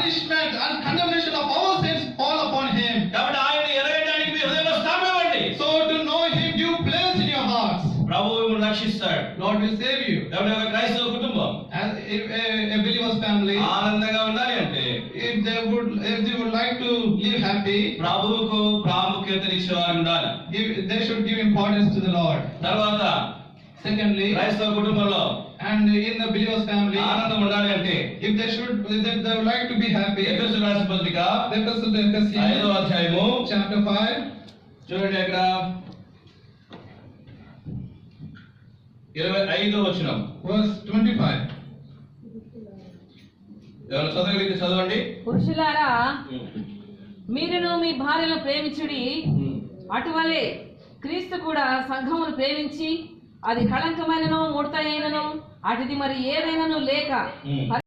punishment and condemnation of our sins fall upon him. కాబట్టి ఆయన ఎరగడానికి మీ హృదయంలో స్థానం ఇవ్వండి. So to know him, give place in your hearts. ప్రభువు మిమ్మల్ని రక్షిస్తాడు. Lord will save you. కాబట్టి ఒక క్రైస్తవ కుటుంబం As if a believer's family, ఆనందంగా ఉండాలి అంటే if they would like to live happy, ప్రభువుకు ప్రాముఖ్యతనిచ్చేవారు ఉండాలి. they should give importance to the Lord. తర్వాత Secondly, క్రైస్తవ కుటుంబంలో and in the believer's family, ఆనందం ఉండాలి అంటే if they would like to be happy, ఎఫెసీయులకు రాసిన పత్రిక the epistle to Ephesians, 5వ అధ్యాయము chapter 5, చూడండి అక్కడ 25వ వచనం, verse 25. ఎవరు చదవగలిగితే చదవండి. పురుషులారా, మీరును మీ భార్యను ప్రేమించుడి, అటువలే క్రీస్తు కూడా సంఘమును ప్రేమించి అది కళంకమైనను ముడత అయినను అటుది మరి ఏదైనాను లేక